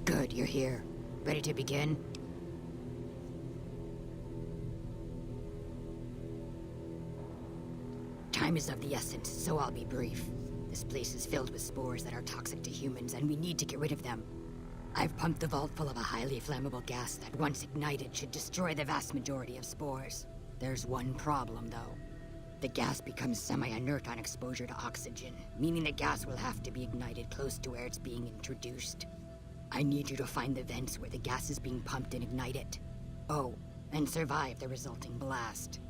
Good, you're here. Ready to begin? Time is of the essence, so I'll be brief. This place is filled with spores that are toxic to humans, and we need to get rid of them. I've pumped the vault full of a highly flammable gas that, once ignited, should destroy the vast majority of spores. There's one problem, though. The gas becomes semi-inert on exposure to oxygen, meaning the gas will have to be ignited close to where it's being introduced. I need you to find the vents where the gas is being pumped and ignite it. Oh, and survive the resulting blast.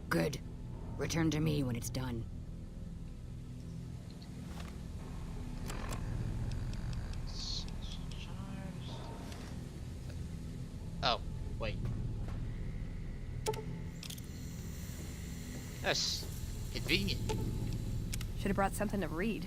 Good. Return to me when it's done. Oh, wait. That's convenient. Should have brought something to read.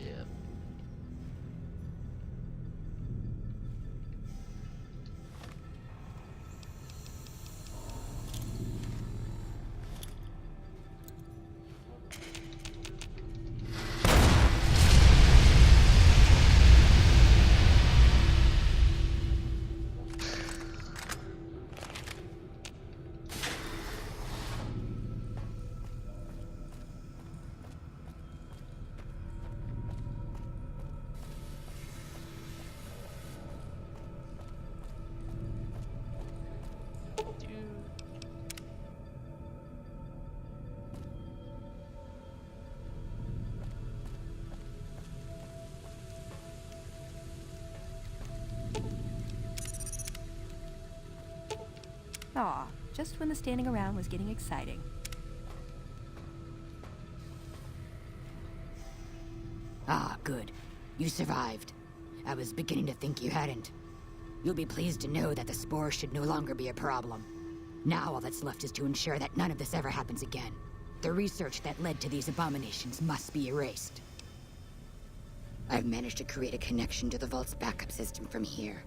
Yep. Aw, just when the standing around was getting exciting. Ah, good. You survived. I was beginning to think you hadn't. You'll be pleased to know that the spore should no longer be a problem. Now all that's left is to ensure that none of this ever happens again. The research that led to these abominations must be erased. I've managed to create a connection to the Vault's backup system from here.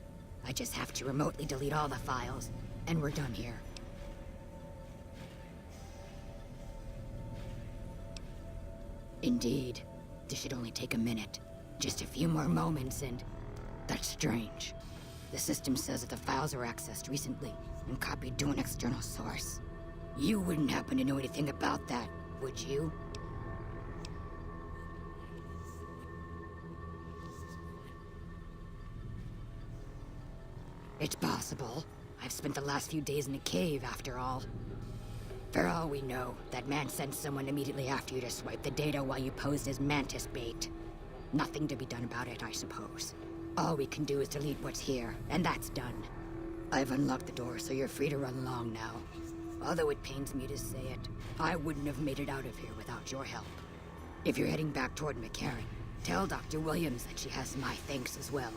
I just have to remotely delete all the files, and we're done here. Indeed. This should only take a minute. Just a few more moments and... That's strange. The system says that the files were accessed recently and copied to an external source. You wouldn't happen to know anything about that, would you? It's possible. I've spent the last few days in a cave, after all. For all we know, that man sent someone immediately after you to swipe the data while you posed as mantis bait. Nothing to be done about it, I suppose. All we can do is delete what's here, and that's done. I've unlocked the door, so you're free to run along now. Although it pains me to say it, I wouldn't have made it out of here without your help. If you're heading back toward McCarran, tell Dr. Williams that she has my thanks as well.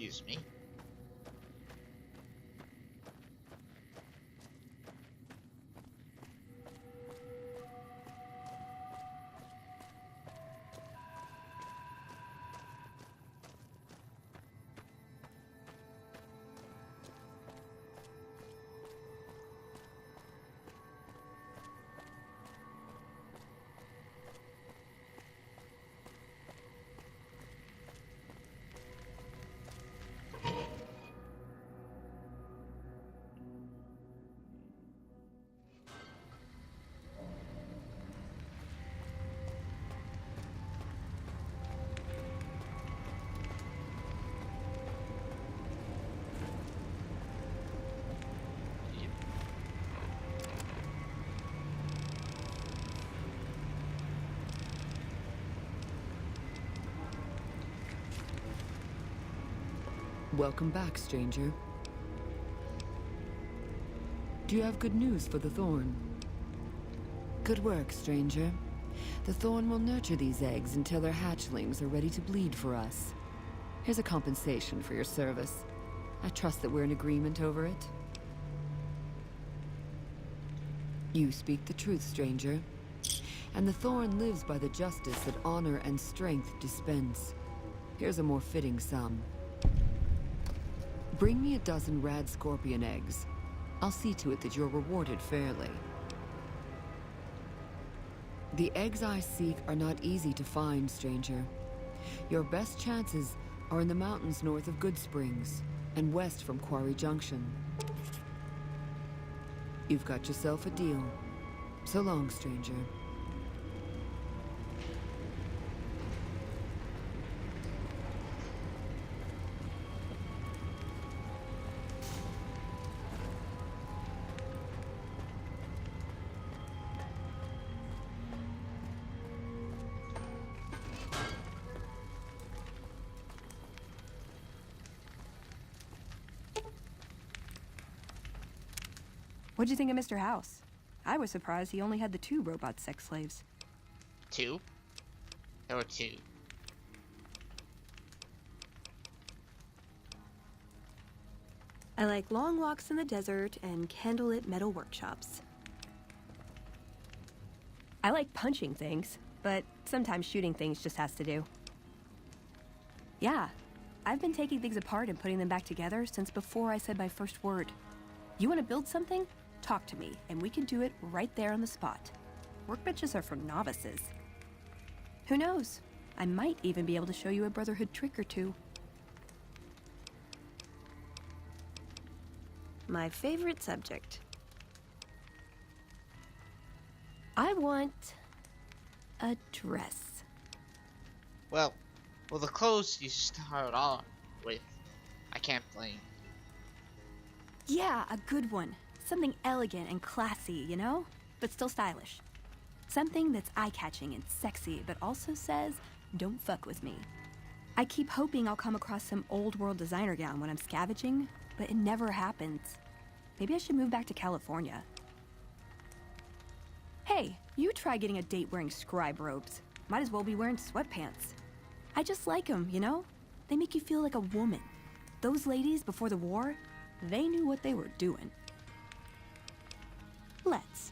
Excuse me. Welcome back, stranger. Do you have good news for the Thorn? Good work, stranger. The Thorn will nurture these eggs until their hatchlings are ready to bleed for us. Here's a compensation for your service. I trust that we're in agreement over it. You speak the truth, stranger. And the Thorn lives by the justice that honor and strength dispense. Here's a more fitting sum. Bring me a dozen rad scorpion eggs. I'll see to it that you're rewarded fairly. The eggs I seek are not easy to find, stranger. Your best chances are in the mountains north of Good Springs and west from Quarry Junction. You've got yourself a deal. So long, stranger. What'd you think of Mr. House? I was surprised he only had the 2 robot sex slaves. 2? There were 2. I like long walks in the desert and candlelit metal workshops. I like punching things, but sometimes shooting things just has to do. Yeah, I've been taking things apart and putting them back together since before I said my first word. You want to build something? Talk to me, and we can do it right there on the spot. Workbenches are for novices. Who knows? I might even be able to show you a Brotherhood trick or two. My favorite subject. I want a dress. Well, the clothes you start on with, I can't blame. Yeah, a good one. Something elegant and classy, you know? But still stylish. Something that's eye-catching and sexy, but also says, don't fuck with me. I keep hoping I'll come across some old-world designer gown when I'm scavenging, but it never happens. Maybe I should move back to California. Hey, you try getting a date wearing scribe robes. Might as well be wearing sweatpants. I just like them, you know? They make you feel like a woman. Those ladies before the war, they knew what they were doing. Let's.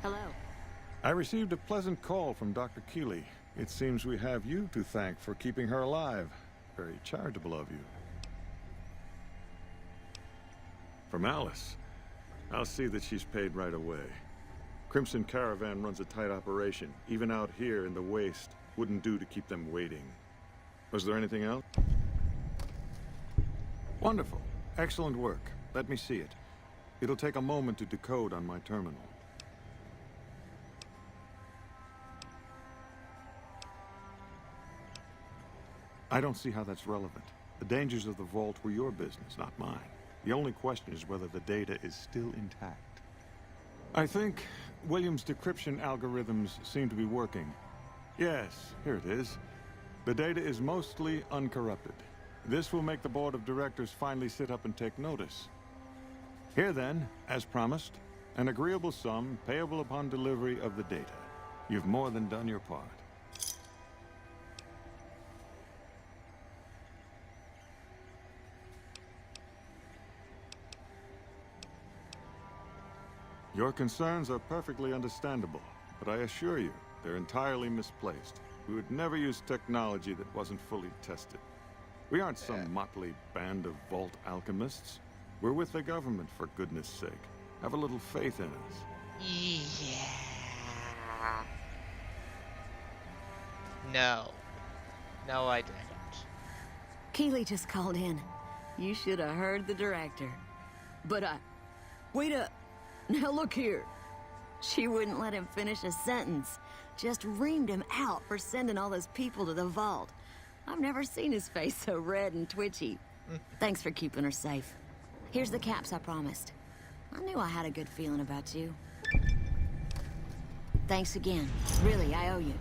Hello. I received a pleasant call from Dr. Keeley. It seems we have you to thank for keeping her alive. Very charitable of you. From Alice. I'll see that she's paid right away. Crimson Caravan runs a tight operation. Even out here in the waste, wouldn't do to keep them waiting. Was there anything else? Wonderful. Excellent work. Let me see it. It'll take a moment to decode on my terminal. I don't see how that's relevant. The dangers of the vault were your business, not mine. The only question is whether the data is still intact. I think Williams' decryption algorithms seem to be working. Yes, here it is. The data is mostly uncorrupted. This will make the board of directors finally sit up and take notice. Here then, as promised, an agreeable sum payable upon delivery of the data. You've more than done your part. Your concerns are perfectly understandable, but I assure you, they're entirely misplaced. We would never use technology that wasn't fully tested. We aren't some motley band of vault alchemists. We're with the government, for goodness sake. Have a little faith in us. Yeah. No. No, I didn't. Keeley just called in. You should have heard the director. But wait up. Now look here. She wouldn't let him finish a sentence. Just reamed him out for sending all those people to the vault. I've never seen his face so red and twitchy. Thanks for keeping her safe. Here's the caps I promised. I knew I had a good feeling about you. Thanks again. Really, I owe you.